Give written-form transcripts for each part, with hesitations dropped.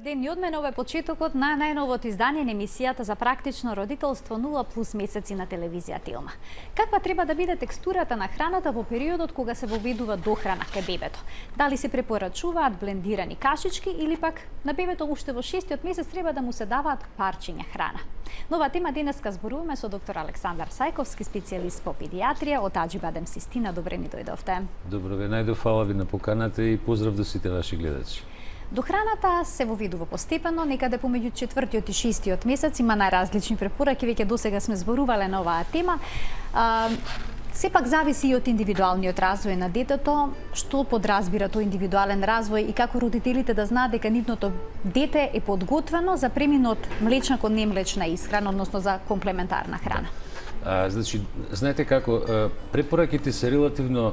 ден и од мене ова е почетокот на најновото издание на емисијата за практично родителство 0+ месеци на телевизија Телма. Каква треба да биде текстурата на храната во периодот кога се воведува дохрана кај бебето? Дали се препорачуваат блендирани кашички или пак на бебето уште во 6-тиот месец треба да му се даваат парчиња храна? Нова тема денеска зборуваме со доктор Александар Сајковски, специјалист по педиатрија од Аџибадем Систина. Добре ни дојдовте. Добро ве најдов, фала ви на поканата и поздрав до сите ваши гледачи. Дохраната се воведува постепено, некаде помеѓу 4-тиот и 6-тиот месец, има најразлични препораки, веќе досега сме зборувале на оваа тема. Сепак зависи и од индивидуалниот развој на детето, што подразбира тој индивидуален развој и како родителите да знаат дека нивното дете е подготвено за премин од млечна кон немлечна исхрана, односно за комплементарна храна. Значи, знаете како, препораките се релативно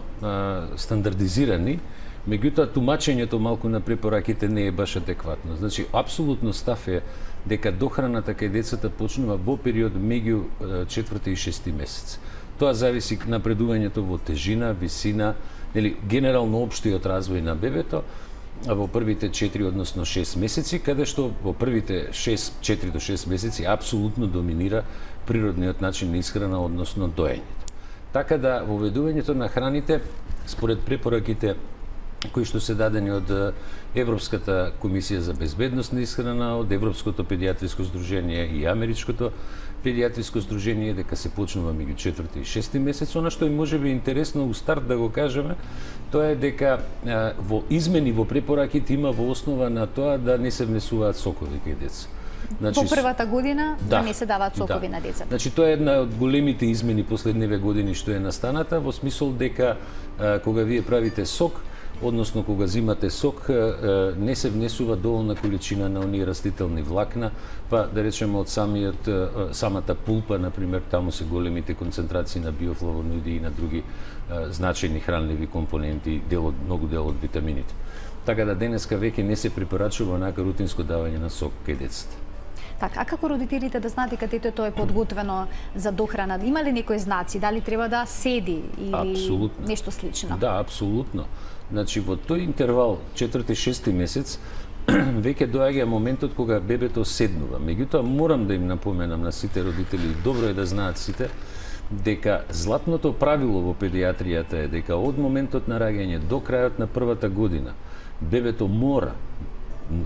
стандардизирани, меѓутоа тумачењето малку на препораките не е баш адекватно. Значи, апсолутно став е дека дохраната кај децата почнува во период меѓу 4 и 6 месец. Тоа зависи напредувањето во тежина, висина, или генерално општиот развој на бебето во првите 4, односно 6 месеци, каде што во првите 4 до 6 месеци апсолутно доминира природниот начин на исхрана, односно доењето. Така да воведувањето на храните според препораките кои што се дадени од Европската комисија за безбедност на исхрана, од Европското педиатриско здружение и Америчкото педиатриско здружение, дека се почнува меѓу 4 и 6 месец. Она што и може би интересно у старт да го кажеме, тоа е дека во измени во препораките има во основа на тоа да не се внесуваат сокови кај деца. Значи, во првата година да не се даваат сокови на децата. Значи, тоа е една од големите измени последниве години што е настаната, во смисол дека кога вие правите сок, односно кога зимате сок, не се внесува доволна количина на оние растителни влакна, па да речеме од самата пулпа, например, таму се големите концентрации на биофлавоноиди и на други значајни хранливи компоненти, многу дел од витамините. Така да денеска веќе не се препорачува онака рутинско давање на сок кај децата. Така, а како родителите да знаат дека детето е подготвено за дохрана? Има ли некои знаци? Дали треба да седи или нешто слично? Да, апсолутно. Значи, во тој интервал 4-6 месец веќе доаѓа моментот кога бебето седнува. Меѓутоа, морам да им напоменам на сите родители, добро е да знаат сите, дека златното правило во педиатријата е дека од моментот на раѓање до крајот на првата година бебето мора,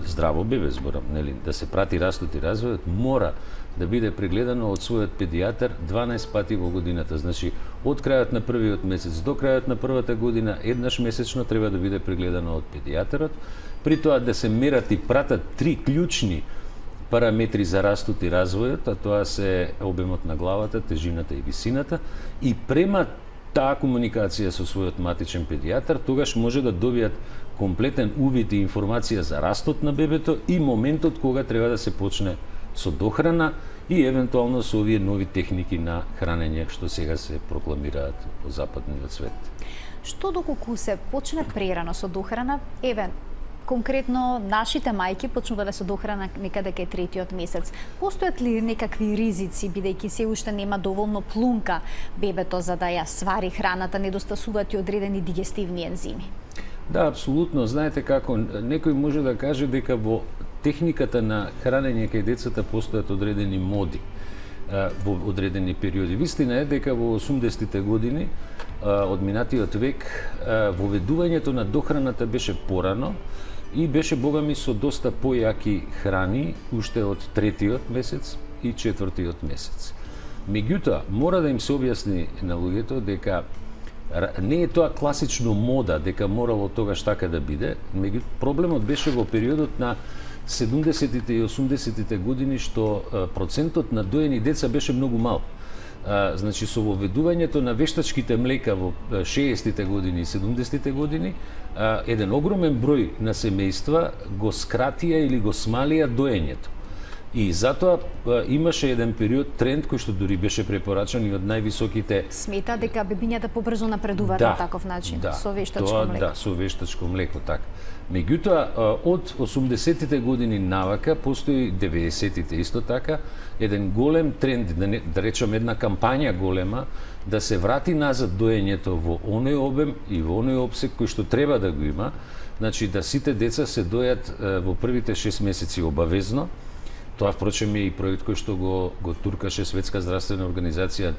здраво бебе зборам, нели, да се прати растот и развојот, мора да биде прегледано од својот педијатар 12 пати во годината. Значи, од крајот на првиот месец до крајот на првата година, еднаш месечно треба да биде прегледано од педијатарот. При тоа да се мерат и пратат 3 клучни параметри за растот и развојот, а тоа се обемот на главата, тежината и висината, и према таа комуникација со својот матичен педијатар, тогаш може да добијат комплетен увид и информација за растот на бебето и моментот кога треба да се почне со дохрана и евентуално со овие нови техники на хранење што сега се прокламираат во западниот свет. Што доколку се почне прерано со дохрана, конкретно нашите мајки почнувале со дохрана некаде кај 3-тиот месец. Постојат ли некакви ризици, бидејќи се уште нема доволно плунка бебето за да ја свари храната, недостасуваат и одредени дигестивни ензими? Да, апсолутно. Знаете како, некој може да каже дека во техниката на хранење кај децата постојат одредени моди во одредени периоди. Вистина е дека во 80-тите години од минатиот век воведувањето на дохраната беше порано и беше богами со доста појаки храни уште од 3-тиот месец и 4-тиот месец. Меѓутоа, мора да им се објасни на луѓето дека не е тоа класично мода, дека морало тогаш така да биде, меѓутоа проблемот беше во периодот на 70-тите и 80-тите години што процентот на доени деца беше многу мал. Значи, со воведувањето на вештачките млека во 60-тите години и 70-тите години, еден огромен број на семејства го скратија или го смалија доењето. И затоа имаше еден период тренд кој што дури беше препорачан и од највисоките. Смета дека бебињата побрзо напредуваат на таков начин, со вештачко млеко. Да, со вештачко млеко, така. Меѓутоа, од 80-тите години навака, постои 90-тите исто така, еден голем тренд, да речем една кампања голема, да се врати назад доењето во оној обем и во оној опсек кој што треба да го има, значи да сите деца се дојат во првите 6 месеци обавезно. Тоа впрочем е и проект кој што го туркаше Светска здравствена организација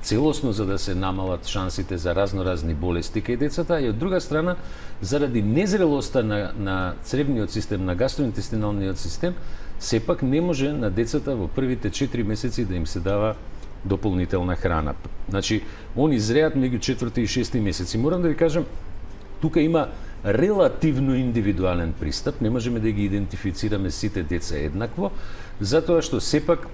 целосно за да се намалат шансите за разноразни болести кај децата, и од друга страна заради незрелоста на цревниот систем, на гастроинтестиналниот систем, сепак не може на децата во првите 4 месеци да им се дава дополнителна храна. Значи, они зреат меѓу 4 и 6 месеци. Морам да ви кажам, тука има релативно индивидуален пристап, не можеме да ги идентифицираме сите деца еднакво, затоа што сепак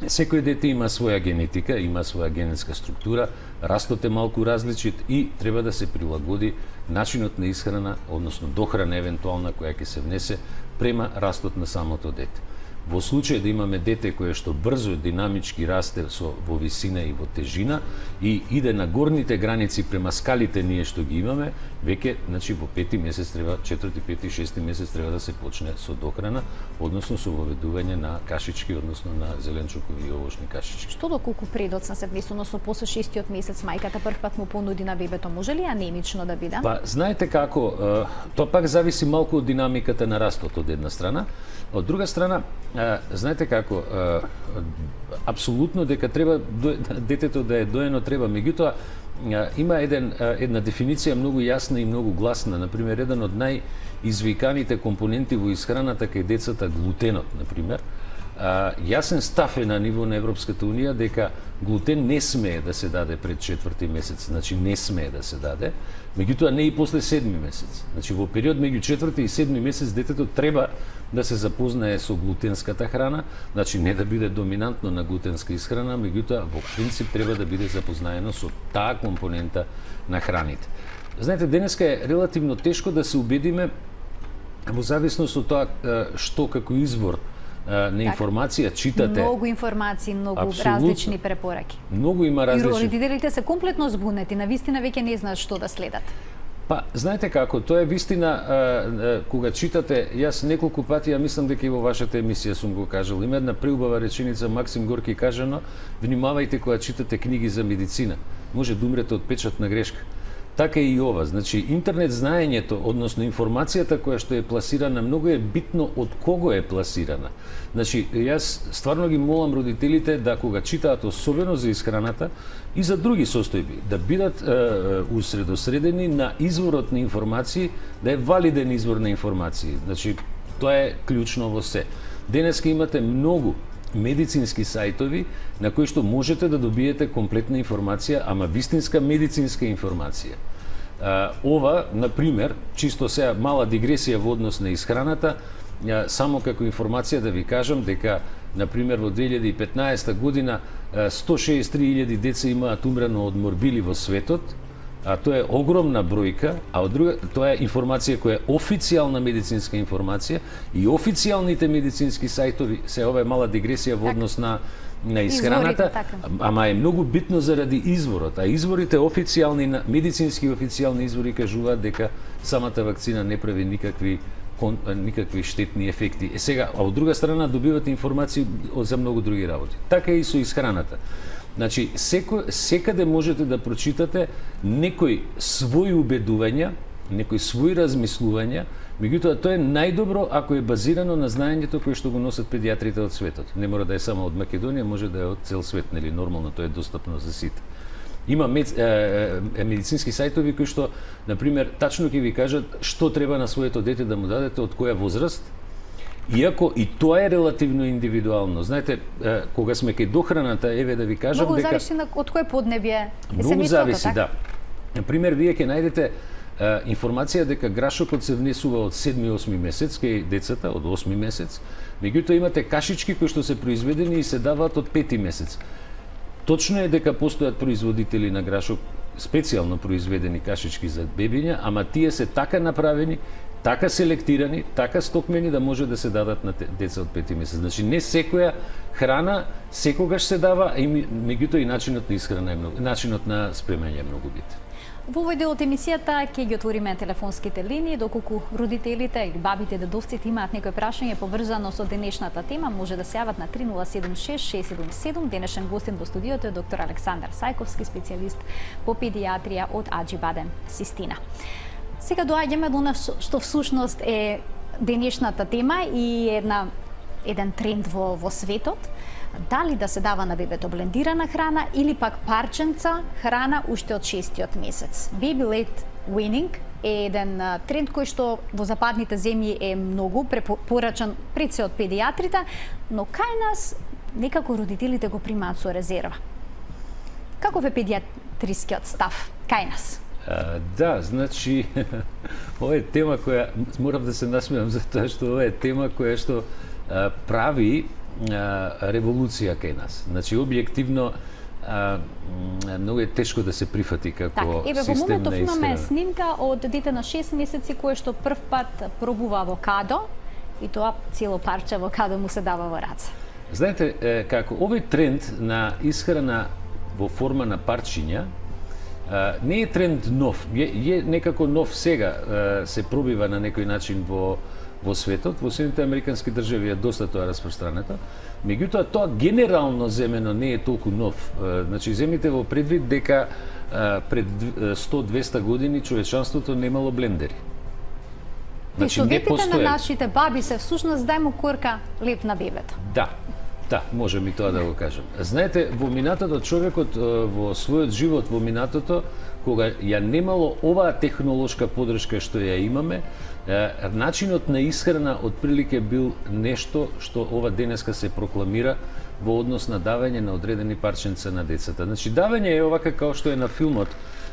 секој дете има своја генетика, има своја генетска структура, растот е малку различит и треба да се прилагоди начинот на исхрана, односно дохрана евентуална која ќе се внесе према растот на самото дете. Во случај да имаме дете кое што брзо динамички расте во висина и во тежина и иде на горните граници према скалите ние што ги имаме, веќе значи во 5 месец треба, 4, 5 и 6 месец треба да се почне со дохрана, односно со воведување на кашички, односно на зеленчукови и овошни кашички. Што доколку предоцна се внесе, односно после 6-тиот месец мајката првпат му понуди на бебето, може ли анемично да биде? Па знаете како, тоа пак зависи малку од динамиката на растот од една страна. Од друга страна, знаете како, апсолутно дека треба детето да е доено треба, меѓутоа има една дефиниција многу јасна и многу гласна. Например, еден од најизвиканите компоненти во исхраната кај децата, глутенот, например, јасен став е на ниво на Европската унија дека глутен не смее да се даде пред 4-ти месец, значи не смее да се даде, меѓутоа не и после 7-ми месец. Значи во период меѓу 4-ти и 7-ми месец детето треба да се запознае со глутенската храна, значи не да биде доминантно на глутенска исхрана, меѓутоа во принцип треба да биде запознаено со таа компонента на храните. Знаете, денеска е релативно тешко да се убедиме во зависност од тоа што како извор на информација читате. Многу информации, многу различни препораки. Многу има различни. И родителите се комплетно збунети, навистина веќе не знаат што да следат. Па, знаете како, тоа е вистина, кога читате, јас неколку пати, ја мислам дека и во вашата емисија сум го кажал, има една преубава реченица, Максим Горки кажано, внимавајте кога читате книги за медицина, може да умрете од печатна грешка. Така и ова, значи интернет знаењето, односно информацијата која што е пласирана, многу е битно од кого е пласирана. Значи, јас стварно ги молам родителите да кога читаат особено за исхраната и за други состојби, да бидат усредосредени на изворот на информации, да е валиден извор на информации. Значи, тоа е клучно во се. Денеска имате многу медицински сајтови на кои што можете да добиете комплетна информација, ама вистинска медицинска информација. Ова, например, чисто сега мала дигресија во однос на исхраната, само како информација да ви кажам дека, например, во 2015 година 163.000 деца имаат умрено од морбили во светот, а тоа е огромна бројка, а од друга, тоа е информација која е официјална медицинска информација и официјалните медицински сајтови, се ова е мала дигресија во однос на исхраната, ама е многу битно заради изворот, а изворите официјални, медицински официјални извори кажуваат дека самата вакцина не прави никакви штетни ефекти. Сега, а од друга страна добивате информации за многу други работи. Така и со исхраната. Значи, секаде можете да прочитате некои своји убедувања, некои своји размислувања, меѓутоа тоа е најдобро ако е базирано на знаењето кое што го носат педиатрите од светот. Не мора да е само од Македонија, може да е од цел свет, нели, нормално тоа е достапно за сите. Има медицински сајтови кои што, например, тачно ќе ви кажат што треба на своето дете да му дадете, од која возраст, иако и тоа е релативно индивидуално. Знаете, кога сме кај дохраната, еве да ви кажам дека многу зависи од кој поднебје е многу зависи, да. Например, вие ќе најдете информација дека грашокот се внесува од 7-8 месец кај децата, од 8 месец, меѓутоа имате кашички кои што се произведени и се даваат од 5 месец. Точно е дека постојат производители на грашок специјално произведени кашички за бебиња, ама тие се така направени, така селектирани, така стокмени да може да се дадат на деца од 5 месец. Значи не секоја храна секогаш се дава, а меѓутоа и начинот на исхрана е многу, начинот на спремање е многу битен. Во овој дел од емисијата ќе ги отвориме телефонските линии, доколку родителите или бабите, дедовците имаат некој прашање поврзано со денешната тема, може да се јават на 3076-677. Денешен гостин во студиото е доктор Александар Сајковски, специјалист по педијатрија од Аџибаден, Систина. Сега доаѓаме до она што всушност е денешната тема и еден тренд во светот. Дали да се дава на бебето блендирана храна или пак парченца храна уште од 6-тиот месец. Baby led weaning е еден тренд кој што во западните земји е многу препорачан пред се од педијатрите, но кај нас некако родителите го примаат со резерва. Каков е педијатрискиот став кај нас? Да, значи, ова е тема која, морам да се насмеам за тоа што ова е тема која што прави револуција кај нас. Значи, објективно, многу е тешко да се прифати како систем на исхрана. Во моментов имаме снимка од дете на 6 месеци кое што прв пат пробува авокадо и тоа цело парче авокадо му се дава во раце. Знаете, како овој тренд на исхрана во форма на парчиња не е тренд нов, е некако нов сега, се пробива на некој начин во светот. Во Соединетите американски држави е доста тоа распространето. Меѓутоа, тоа генерално земено не е толку нов. Значи, земите во предвид дека пред 100-200 години човечанството немало блендери. Значи, советите на нашите баби се всушност дај му корка леп на бебето. Да, можем и тоа да го кажем. Знаете, во минатото човекот во својот живот во минатото, кога ја немало оваа технолошка подршка што ја имаме, начинот на исхрана отприлике бил нешто што ова денеска се прокламира во однос на давање на одредени парченца на децата. Значи, давање е овака како што е на филмот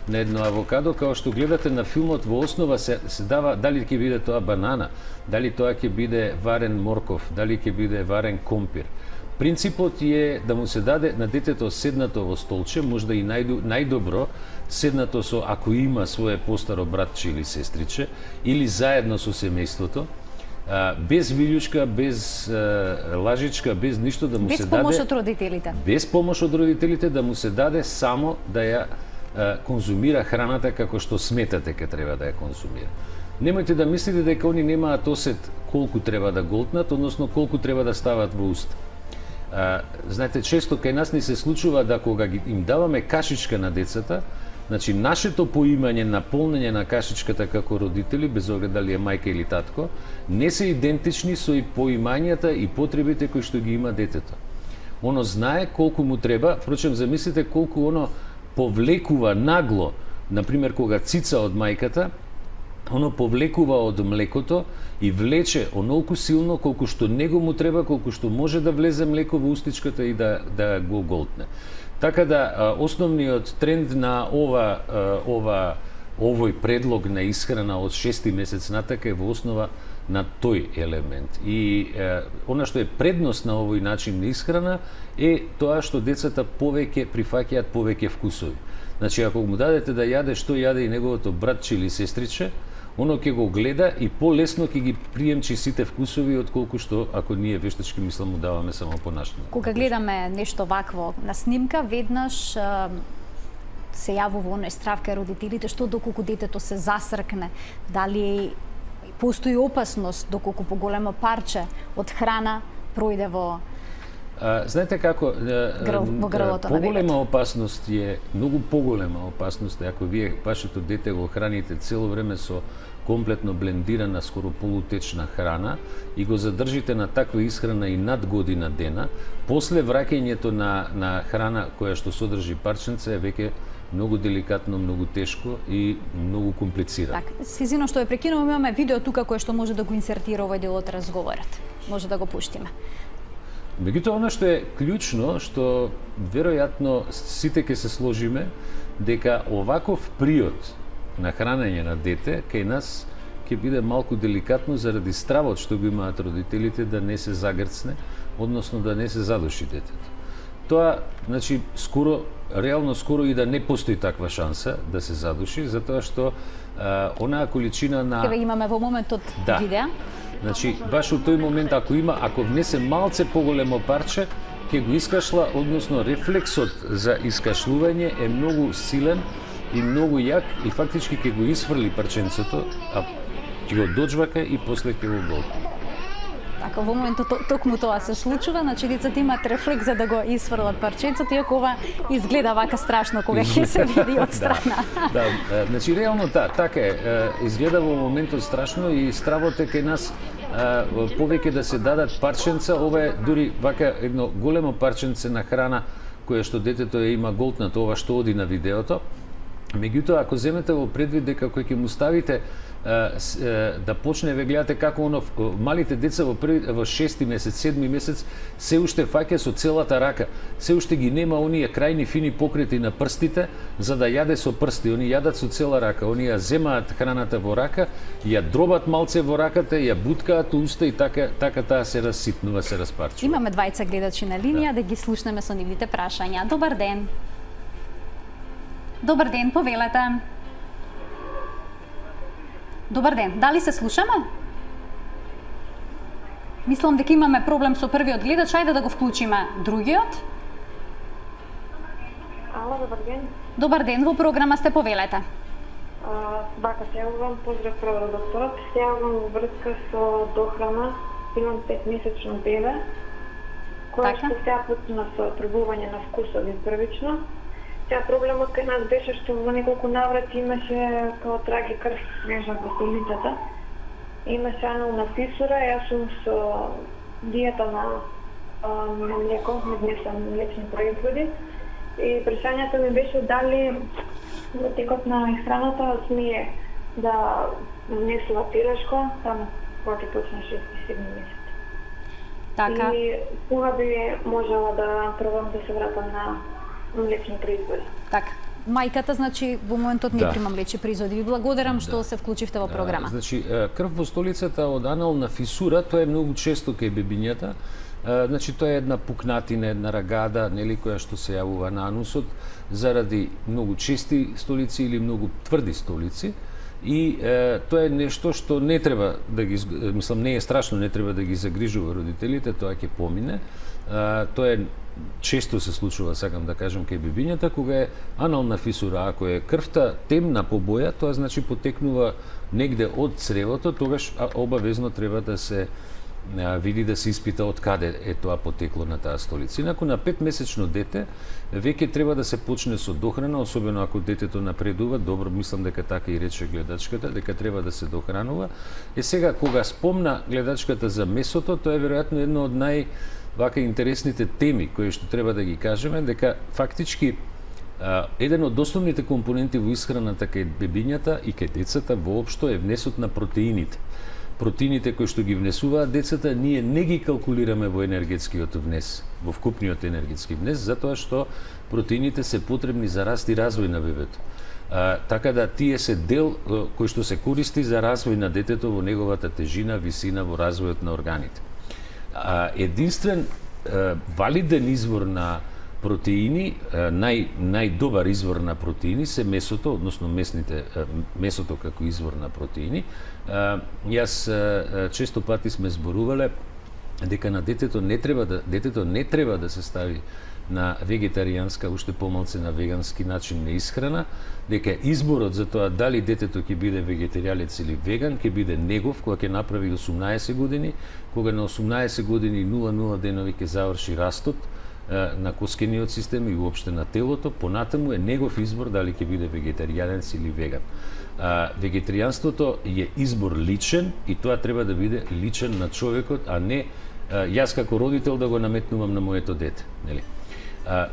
на едно авокадо, како што гледате на филмот, во основа се дава дали ќе биде тоа банана, дали тоа ќе биде варен морков, дали ќе биде варен компир. Принципот е да му се даде на детето седнато во столче, можда и најдобро седнато со, ако има свое постаро братче или сестриче, или заедно со семејството, без вилјучка, без лажичка, без ништо, да му се даде... Без помош од родителите. Без помош од родителите, да му се даде само да ја конзумира храната како што сметате ке треба да ја конзумира. Немојте да мислите дека они немаат осет колку треба да голтнат, односно колку треба да стават во уста. Знаете, често кај нас ни се случува да кога им даваме кашичка на децата, значи нашето поимање на полнење на кашичката како родители, без оглед дали е мајка или татко, не се идентични со и поимањата и потребите кои што ги има детето. Оно знае колку му треба, впрочем, замислите колку оно повлекува нагло, например, кога цица од мајката, оно повлекува од млекото и влече онолку силно колку што него му треба, колку што може да влезе млеко во устичката и да го голтне. Така да основниот тренд на овој предлог на исхрана од 6 месец натака е во основа на тој елемент. И она што е предност на овој начин на исхрана е тоа што децата повеќе прифаќаат повеќе вкусови. Значи, ако му дадете да јаде што јаде и неговото братче или сестриче, оно ќе го гледа и полесно ќе ги приемчи сите вкусови отколку што ако ние вештачки мислам му даваме само по нашно. Кога гледаме нешто вакво на снимка, веднаш се јавува оној страв кај родителите што доколку детето се засркне, дали постои опасност доколку поголемо парче од храна пројде во знаете како, поголема на опасност е, многу поголема опасност е ако вие вашето дете го храните цело време со комплетно блендирана, скоро полутечна храна и го задржите на таква исхрана и над година дена, после враќањето на храна која што содржи парченце е веќе многу деликатно, многу тешко и многу комплицирано. Так, се извинувам што ја прекинувам, имаме видео тука кое што може да го инсертира овој дел од разговорот. Може да го пуштиме. Меѓутоа, она што е клучно, што веројатно сите ќе се сложиме, дека оваков приод на хранење на дете кај нас ќе биде малку деликатно заради стравот што го имаат родителите да не се загрцне, односно да не се задуши детето. Тоа, значи, скоро реално скоро и да не постои таква шанса да се задуши, затоа што онаа количина на... Еве имаме во моментот Да. видеа. Значи, баш у тој момент, ако внесе малце поголемо парче, ќе го искашла, односно рефлексот за искашлување е многу силен и многу јак и фактички ќе го исфрли парченцето, а ќе го доджвака и после ќе го голта. Така, во моментот токму тоа се случува, значи децата имаат рефлекс за да го исфрлат парченцето, иако ова изгледа вака страшно кога ќе се види од страна. Да, значи реално така е, изгледа во моментот страшно и стравот е кај нас повеќе да се дадат парченца, ова е дури вака едно големо парченце на храна кое што детето има голтнато, ова што оди на видеото. Меѓутоа, ако земете во предвид дека кој ќе му ставите да почне, ве гледате како малите деца во 6 месец, 7 месец се уште фаќа со целата рака. Се уште ги нема оние крајни фини покрети на прстите за да јаде со прсти. Они јадат со цела рака. Они ја земаат храната во рака, ја дробат малце во раката, ја буткаат уста и така таа се расситнува, се распарчува. Имаме двајца гледачи на линија, да ги слушнеме со нивните прашања. Добар ден. Добар ден, повелете. Добар ден, дали се слушаме? Мислам дека имаме проблем со првиот гледач, ајде да го вклучиме другиот. Ало, добар ден. Добар ден, во програма сте, повелете. Бака, се јавувам, поздрав прво докторот. Се јавувам во врска со дохрана. Имам 5-месечно бебе, која Така. што сега почна со пробување на вкусови првично. Сега проблемот кај нас беше што во неколку наврати имаше као траги крв вежа во столицата. Имаше анална фисура, јас сум со диета на млеко, внесам млечни производи. И прашањето ми беше дали во текот на исхраната смие да внесува пирешко, таму кога ќе почне 6-7 месец. Така. И кога би можела да пробам да се вратам на млечни производи. Така. Мајката, значи, во моментот не Да. прима млечни производи. Ви благодарам што се вклучивте во програма. Значи, крв во столицата од анална фисура, тоа е многу често кај бебињата. Значи, тоа е една пукнатина, една рагада, нели, која што се јавува на анусот заради многу чести столици или многу тврди столици. И тоа е нешто што не треба да ги, мислам, не е страшно, не треба да ги загрижува родителите, тоа ќе помине. Тоа е често се случува, сакам да кажам, кај бебињата, кога е анална фисура, ако е крвта темна по боја, тоа значи потекнува негде од цревото, тогаш обавезно треба да се види, да се испита од каде е тоа потекло на таа столица. Инаку на 5-месечно дете веќе треба да се почне со дохрана, особено ако детето напредува, добро, мислам дека така и рече гледачката, дека треба да се дохранува. Сега, кога спомна гледачката за месото, тоа е веројатно едно од вака интересните теми кои што треба да ги кажеме, дека фактички еден од основните компоненти во исхраната кај бебињата и кај децата воопшто е внесот на протеините. Протеините кои што ги внесуваат децата, ние не ги калкулираме во енергетскиот внес, во вкупниот енергетски внес, затоа што протеините се потребни за раст и развој на бебето. Така да тие се дел кој што се користи за развој на детето во неговата тежина, висина, во развојот на органите. Единствен валиден извор на протеини, најдобар извор на протеини се месото, односно месото како извор на протеини. Јас често пати сме зборувале дека на детето не треба да се стави на вегетаријанска, уште помалце на вегански начин на исхрана, дека изборот за тоа дали детето ќе биде вегетаријалец или веган ќе биде негов кога ќе направи 18 години, кога на 18 години 00 денови ќе заврши растот на коскениот систем и уопште на телото, понатаму е негов избор дали ќе биде вегетаријанец или веган. Вегетаријанството е избор личен и тоа треба да биде личен на човекот, а не јас како родител да го наметнувам на моето дете, нели?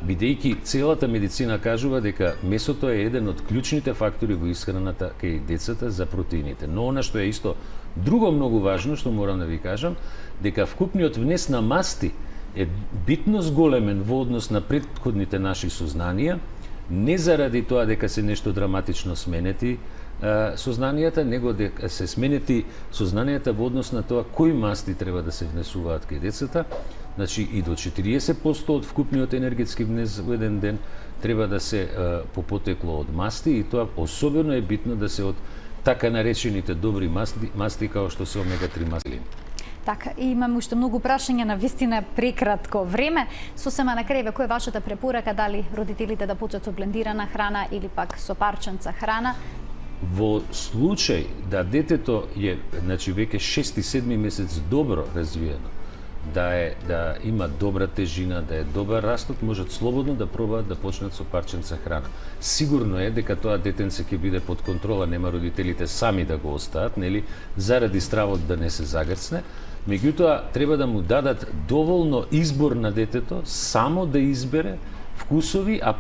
Бидејќи целата медицина кажува дека месото е еден од клучните фактори во исхраната кај децата за протеините. Но она што е исто друго многу важно, што морам да ви кажам, дека вкупниот внес на масти е битно зголемен во однос на претходните наши сознанија, не заради тоа дека се нешто драматично сменети сознанијата, него дека се сменети сознанијата во однос на тоа кои масти треба да се внесуваат кај децата, Значи и до 40% од вкупниот енергетски внес во еден ден треба да се по потекло од масти, и тоа особено е битно да се од така наречените добри масти како што се омега-3 маслини. Така, имаме уште многу прашања, на вистина прекратко време. Сосема на крај, која е вашата препорака, дали родителите да почнат со блендирана храна или пак со парченца храна? Во случај да детето е, значи веќе 6-7 месец добро развиено, да има добра тежина, да е добар растот, можат слободно да пробаат да почнат со парченца храна. Сигурно е дека тоа детенце ќе биде под контрола, нема родителите сами да го остават, нели, заради стравот да не се загрцне. Меѓутоа, треба да му дадат доволно избор на детето само да избере вкусови, а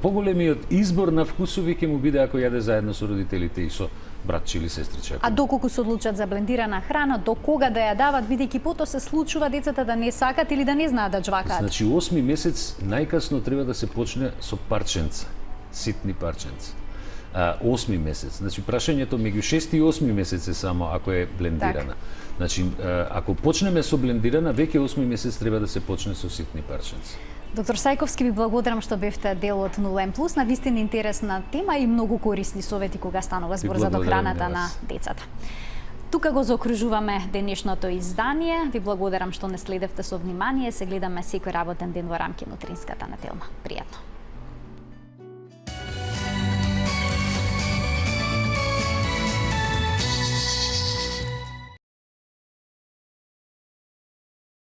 поголемиот избор на вкусови ќе му биде ако јаде заедно со родителите и со братче или сестриче. А доколку се одлучат за блендирана храна, до кога да ја дават, бидејќи потоа се случува децата да не сакат или да не знаат да џвакаат? Значи 8 месец најкасно треба да се почне со парченца, ситни парченца. 8 месец. Значи прашањето меѓу 6 и 8 месец е само ако е блендирана. Значи ако почнеме со блендирана, веќе 8 месец треба да се почне со ситни парченца. Доктор Сајковски, ви благодарам што бевте дел од 0N+, на вистина интересна тема и многу корисни совети кога станува збор за дохраната на децата. Тука го заокружуваме денешното издание. Ви благодарам што не следевте со внимание. Се гледаме секој работен ден во рамки на утринската на Телма. Пријатно.